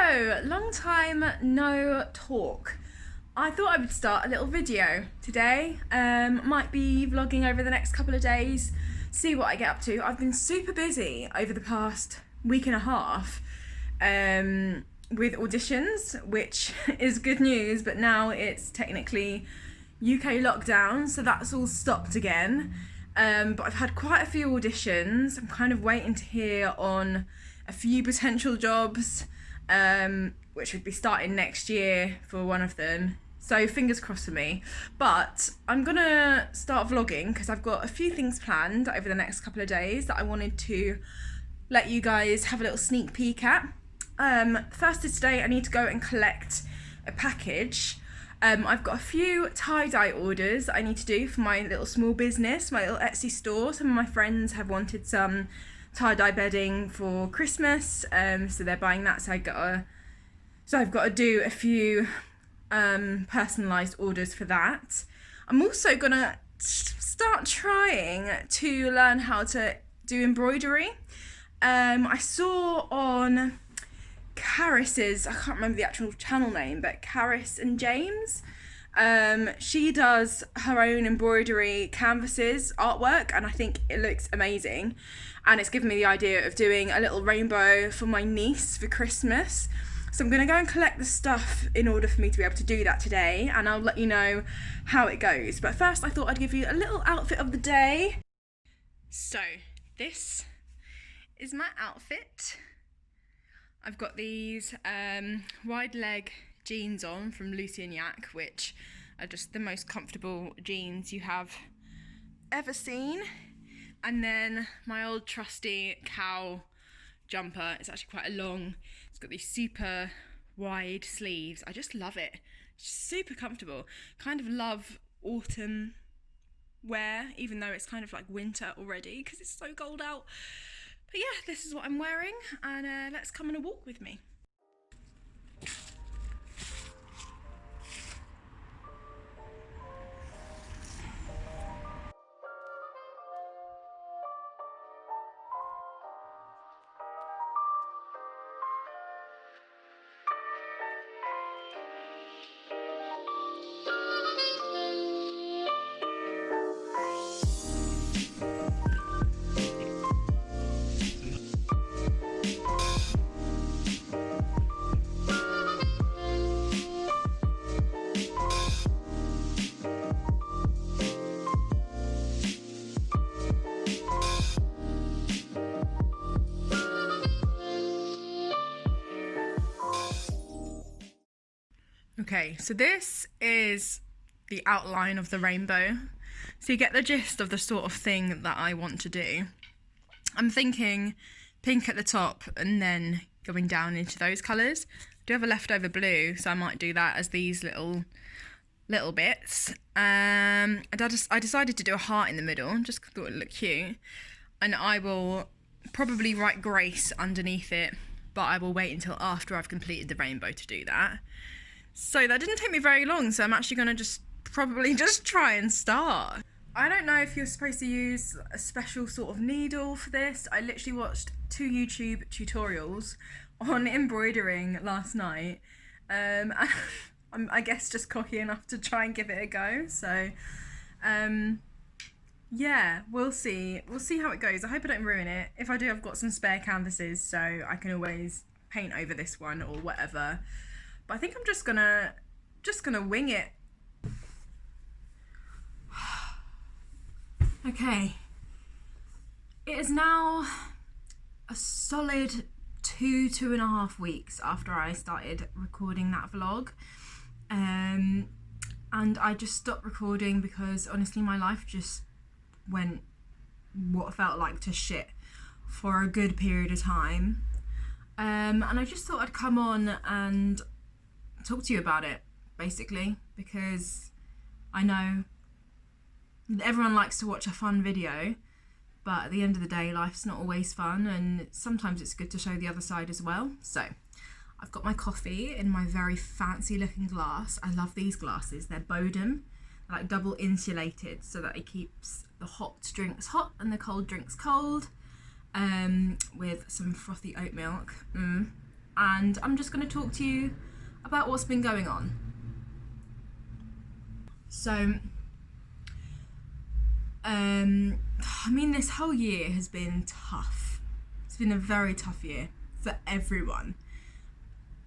So, long time no talk. I thought I would start a little video today. Might be vlogging over the next couple of days, see what I get up to. I've been super busy over the past week and a half with auditions, which is good news, but now it's technically UK lockdown, so that's all stopped again. But I've had quite a few auditions. I'm kind of waiting to hear on a few potential jobs, which would be starting next year for one of them. So fingers crossed for me. But I'm gonna start vlogging because I've got a few things planned over the next couple of days that I wanted to let you guys have a little sneak peek at. First is today I need to go and collect a package. I've got a few tie-dye orders that I need to do for my little small business, my little Etsy store. Some of my friends have wanted some tie-dye bedding for Christmas, so they're buying that, so I've got to do a few personalised orders for that. I'm also gonna start trying to learn how to do embroidery. I saw on Caris's, I can't remember the actual channel name, but Caris and James, she does her own embroidery canvases artwork, and I think it looks amazing, and it's given me the idea of doing a little rainbow for my niece for Christmas. So I'm going to go and collect the stuff in order for me to be able to do that today, and I'll let you know how it goes. But first I thought I'd give you a little outfit of the day. So this is my outfit. I've got these wide leg jeans on from Lucy and Yak, which are just the most comfortable jeans you have ever seen. And then my old trusty cow jumper. It's actually quite a long, it's got these super wide sleeves. I just love it. It's super comfortable. Kind of love autumn wear, even though it's kind of like winter already because it's so cold out. But yeah, this is what I'm wearing, and let's come on a walk with me. Okay, so this is the outline of the rainbow. So you get the gist of the sort of thing that I want to do. I'm thinking pink at the top and then going down into those colours. I do have a leftover blue, so I might do that as these little bits. I decided to do a heart in the middle, just thought it would look cute. And I will probably write Grace underneath it, but I will wait until after I've completed the rainbow to do that. So that didn't take me very long, so I'm actually going to probably try and start. I don't know if you're supposed to use a special sort of needle for this. I literally watched 2 YouTube tutorials on embroidering last night. I'm, I guess, just cocky enough to try and give it a go. So, yeah, we'll see. We'll see how it goes. I hope I don't ruin it. If I do, I've got some spare canvases, so I can always paint over this one or whatever. But I think I'm just gonna wing it. Okay. It is now a solid 2.5 weeks after I started recording that vlog. And I just stopped recording because honestly my life just went what felt like to shit for a good period of time. And I just thought I'd come on and talk to you about it, basically, because I know everyone likes to watch a fun video, but at the end of the day life's not always fun, and sometimes it's good to show the other side as well. So I've got my coffee in my very fancy looking glass. I love these glasses. They're Bodum, like double insulated, so that it keeps the hot drinks hot and the cold drinks cold, with some frothy oat milk. and I'm just going to talk to you about what's been going on. So, I mean, this whole year has been tough. It's been a very tough year for everyone.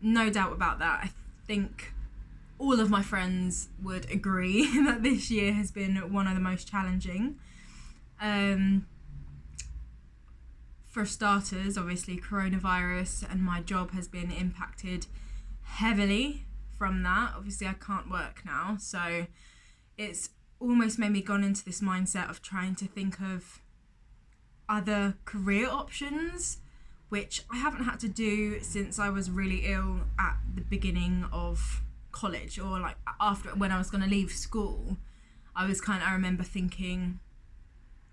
No doubt about that. I think all of my friends would agree that this year has been one of the most challenging. For starters, obviously coronavirus and my job has been impacted heavily from that. Obviously I can't work now, so it's almost made me gone into this mindset of trying to think of other career options, which I haven't had to do since I was really ill at the beginning of college, or like after, when I was going to leave school. I remember thinking,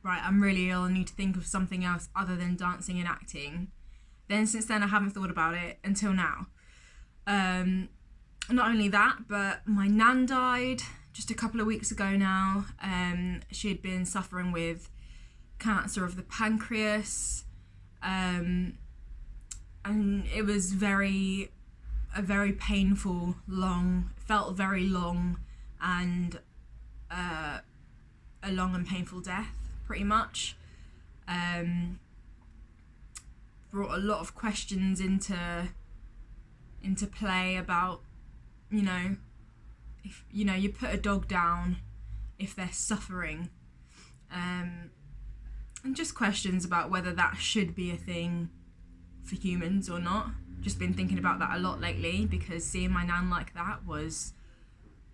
right, I'm really ill, I need to think of something else other than dancing and acting. Then since then I haven't thought about it until now. Not only that, but my nan died just a couple of weeks ago now. She had been suffering with cancer of the pancreas, and it was a very painful, felt very long, and a long and painful death, pretty much. Brought a lot of questions into play about, if you put a dog down if they're suffering, and just questions about whether that should be a thing for humans or not. Just been thinking about that a lot lately, because seeing my nan like that was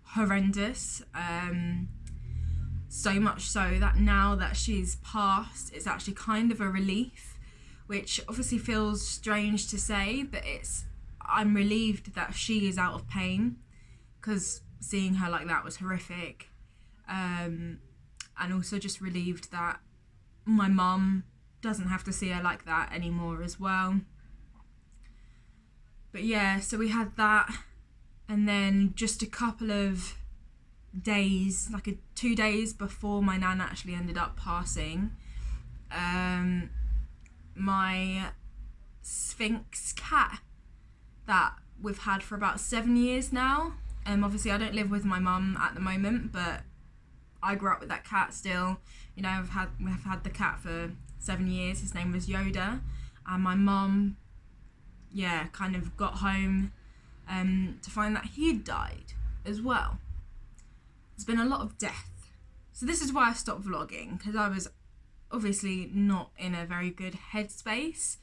horrendous. So much so that now that she's passed, it's actually kind of a relief, which obviously feels strange to say, but I'm relieved that she is out of pain, because seeing her like that was horrific. And also just relieved that my mum doesn't have to see her like that anymore as well. But yeah, so we had that, and then just a couple of days, 2 days before my nan actually ended up passing, my Sphinx cat that we've had for about 7 years now. Obviously I don't live with my mum at the moment, but I grew up with that cat still. We've had the cat for 7 years. His name was Yoda, and my mum, kind of got home to find that he'd died as well. There's been a lot of death. So this is why I stopped vlogging, because I was obviously not in a very good headspace,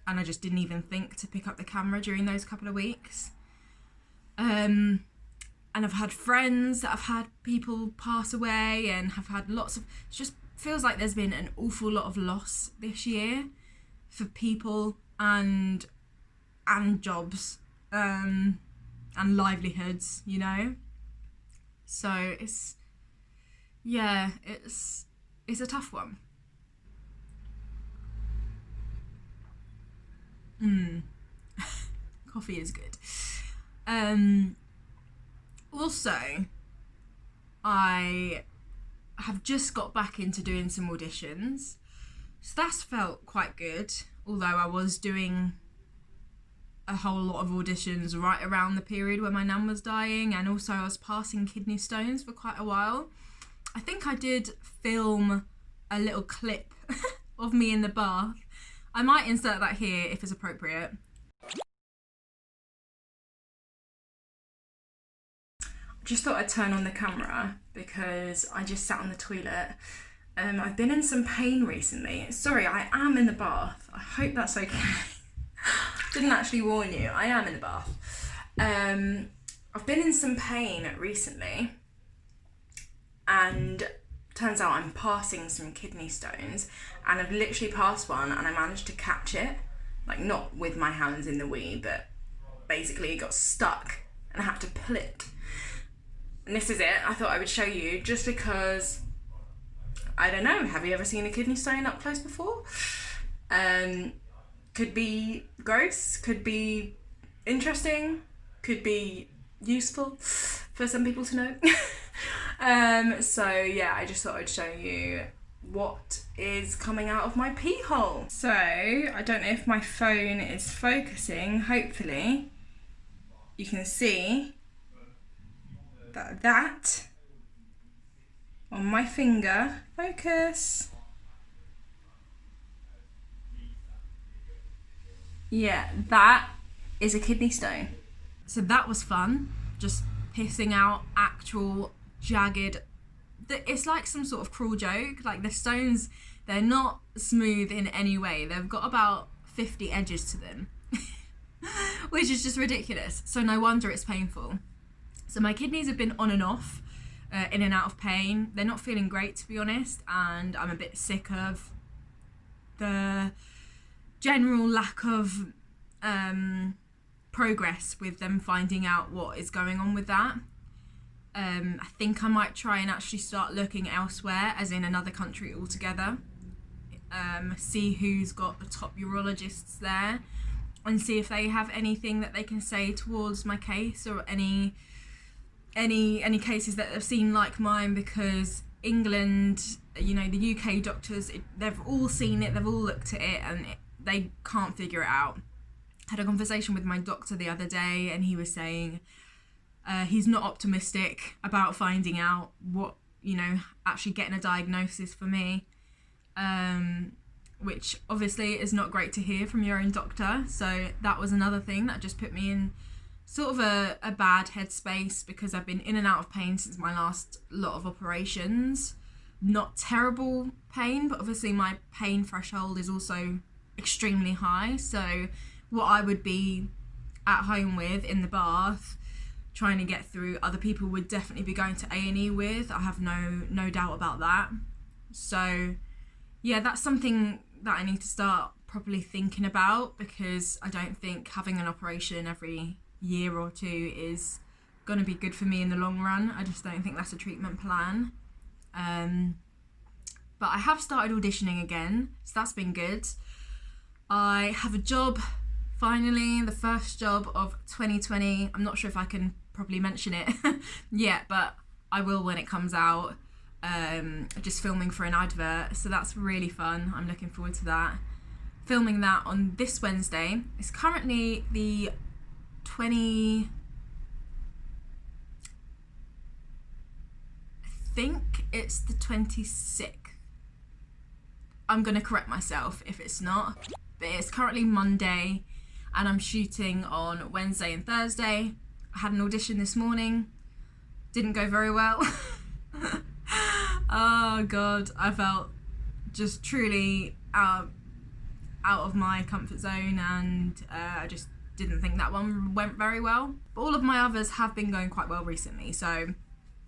and I just didn't even think to pick up the camera during those couple of weeks. And I've had friends that have had people pass away, and have had it just feels like there's been an awful lot of loss this year for people and jobs, and livelihoods, So it's a tough one. Coffee is good. Also, I have just got back into doing some auditions, so that's felt quite good, although I was doing a whole lot of auditions right around the period where my nan was dying, and also I was passing kidney stones for quite a while. I think I did film a little clip of me in the bath. I might insert that here if it's appropriate. Just thought I'd turn on the camera because I just sat on the toilet. I've been in some pain recently. Sorry, I am in the bath. I hope that's okay. Didn't actually warn you, I am in the bath. I've been in some pain recently, and turns out I'm passing some kidney stones, and I've literally passed one and I managed to catch it, not with my hands in the wee, but basically it got stuck and I had to pull it. And this is it. I thought I would show you, just because, I don't know, have you ever seen a kidney stone up close before? Could be gross, could be interesting, could be useful for some people to know. So yeah, I just thought I'd show you what is coming out of my pee hole. So, I don't know if my phone is focusing. Hopefully, you can see that on my finger. Focus. Yeah, that is a kidney stone. So that was fun, just pissing out actual jagged, it's like some sort of cruel joke. Like the stones, they're not smooth in any way. They've got about 50 edges to them, which is just ridiculous. So no wonder it's painful. So my kidneys have been on and off, in and out of pain. They're not feeling great, to be honest, and I'm a bit sick of the general lack of progress with them finding out what is going on with that. I think I might try and actually start looking elsewhere, as in another country altogether. See who's got the top urologists there, and see if they have anything that they can say towards my case, or any cases that they've seen like mine, because England, you know, the UK doctors, they've all seen it, they've all looked at it, and they can't figure it out. I had a conversation with my doctor the other day, and he was saying he's not optimistic about finding out what, you know, actually getting a diagnosis for me, which obviously is not great to hear from your own doctor. So that was another thing that just put me in sort of a bad headspace, because I've been in and out of pain since my last lot of operations. Not terrible pain, but obviously my pain threshold is also extremely high. So what I would be at home with in the bath trying to get through, other people would definitely be going to A&E with. I have no doubt about that. So yeah, that's something that I need to start properly thinking about, because I don't think having an operation every year or two is going to be good for me in the long run. I just don't think that's a treatment plan. But I have started auditioning again, so that's been good. I have a job, finally, the first job of 2020. I'm not sure if I can properly mention it yet, but I will when it comes out. Just filming for an advert, so that's really fun. I'm looking forward to that. Filming that on this Wednesday. It's currently the 20... I think it's the 26th. I'm gonna correct myself if it's not, but it's currently Monday, and I'm shooting on Wednesday and Thursday. I had an audition this morning, didn't go very well. Oh god, I felt just truly out of my comfort zone, and I just didn't think that one went very well. But all of my others have been going quite well recently, so,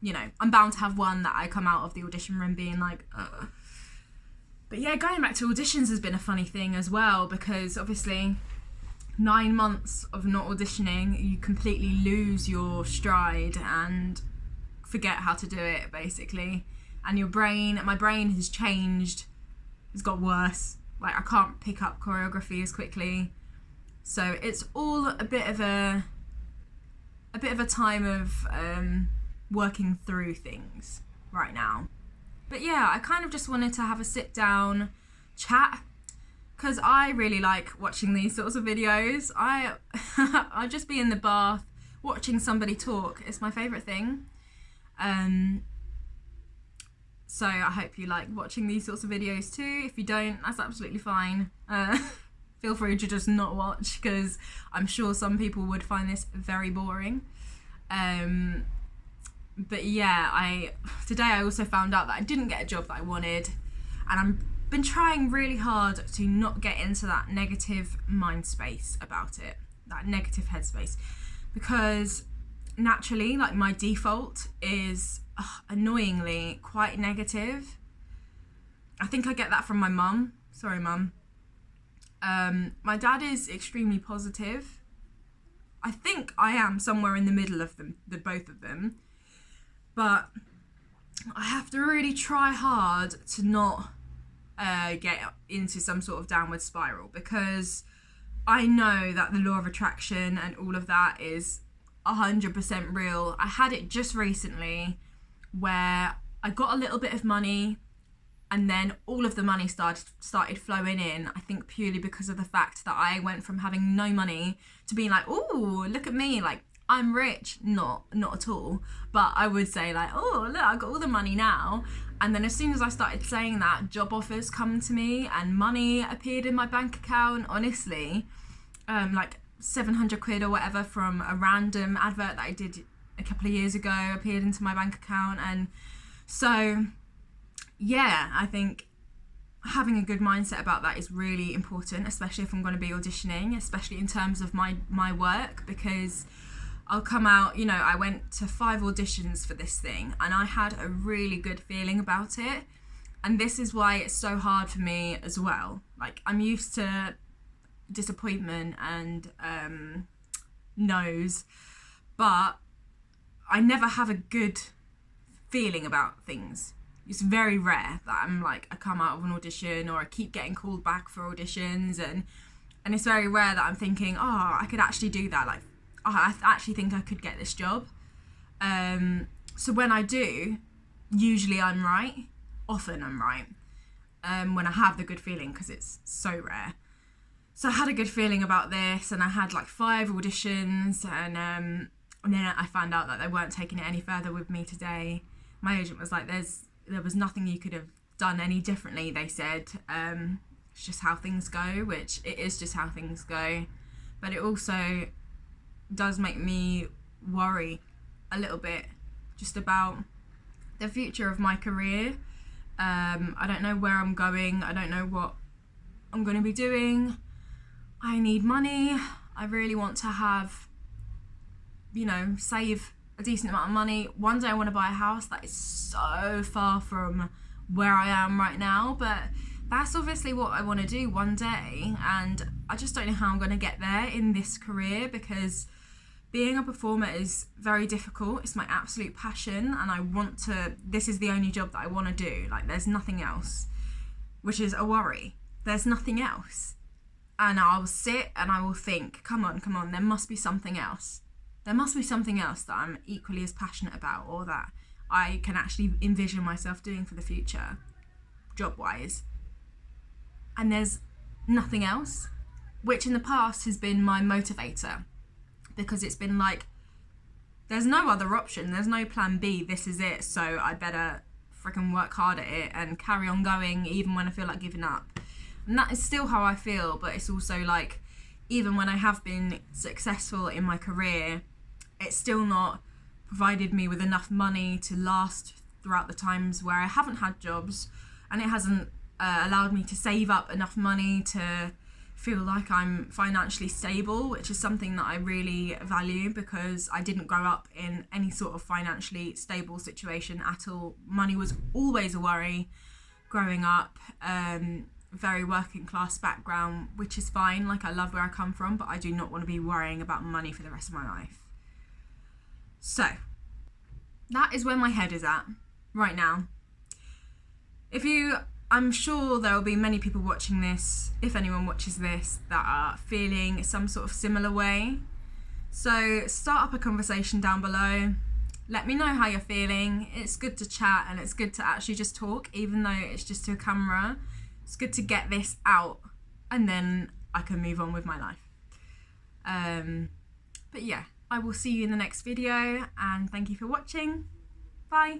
you know, I'm bound to have one that I come out of the audition room being like, ugh. But yeah, going back to auditions has been a funny thing as well, because obviously 9 months of not auditioning, you completely lose your stride and forget how to do it, basically. And my brain has changed, it's got worse. Like, I can't pick up choreography as quickly. So it's all a bit of a time of working through things right now. But yeah, I kind of just wanted to have a sit down chat, because I really like watching these sorts of videos. I'll just be in the bath watching somebody talk. It's my favourite thing. So I hope you like watching these sorts of videos too. If you don't, that's absolutely fine. Feel free to just not watch, because I'm sure some people would find this very boring. But yeah, today I also found out that I didn't get a job that I wanted, and I've been trying really hard to not get into that negative mind space about it, that negative headspace, because naturally, like, my default is annoyingly quite negative. I think I get that from my mum. Sorry, mum. My dad is extremely positive. I think I am somewhere in the middle of them, the both of them. But I have to really try hard to not get into some sort of downward spiral, because I know that the law of attraction and all of that is 100% real. I had it just recently where I got a little bit of money And then all of the money started flowing in, I think purely because of the fact that I went from having no money to being like, oh, look at me, like I'm rich. Not at all. But I would say like, oh, look, I got all the money now. And then as soon as I started saying that, job offers come to me and money appeared in my bank account, honestly. Like 700 quid or whatever from a random advert that I did a couple of years ago appeared into my bank account. And so yeah, I think having a good mindset about that is really important, especially if I'm going to be auditioning, especially in terms of my work, because I'll come out, you know, I went to 5 auditions for this thing and I had a really good feeling about it. And this is why it's so hard for me as well. Like, I'm used to disappointment and no's, but I never have a good feeling about things. It's very rare that I'm like, I come out of an audition or I keep getting called back for auditions, and it's very rare that I'm thinking, oh, I could actually do that. Like, oh, I actually think I could get this job. So when I do, usually I'm right. Often I'm right. When I have the good feeling, because it's so rare. So I had a good feeling about this, and I had like 5 auditions, and then I found out that they weren't taking it any further with me today. My agent was like, there was nothing you could have done any differently, they said. It's just how things go, which it is just how things go. But it also does make me worry a little bit just about the future of my career. I don't know where I'm going. I don't know what I'm going to be doing. I need money. I really want to have, you know, save a decent amount of money. One day I want to buy a house. That is so far from where I am right now, but that's obviously what I want to do one day, and I just don't know how I'm going to get there in this career, because being a performer is very difficult. It's my absolute passion, and this is the only job that I want to do. Like, there's nothing else, which is a worry. There's nothing else. And I'll sit and I will think, come on, there must be something else. There must be something else that I'm equally as passionate about, or that I can actually envision myself doing for the future, job-wise. And there's nothing else, which in the past has been my motivator, because it's been like, there's no other option, there's no plan B, this is it, so I better freaking work hard at it and carry on going even when I feel like giving up. And that is still how I feel, but it's also like, even when I have been successful in my career, it's still not provided me with enough money to last throughout the times where I haven't had jobs, and it hasn't allowed me to save up enough money to feel like I'm financially stable, which is something that I really value, because I didn't grow up in any sort of financially stable situation at all. Money was always a worry growing up. Very working class background, which is fine. Like, I love where I come from, but I do not want to be worrying about money for the rest of my life. So that is where my head is at right now. I'm sure there will be many people watching this, if anyone watches this, that are feeling some sort of similar way. So start up a conversation down below. Let me know how you're feeling. It's good to chat, and it's good to actually just talk, even though it's just to a camera. It's good to get this out, and then I can move on with my life. But yeah, I will see you in the next video, and thank you for watching. Bye.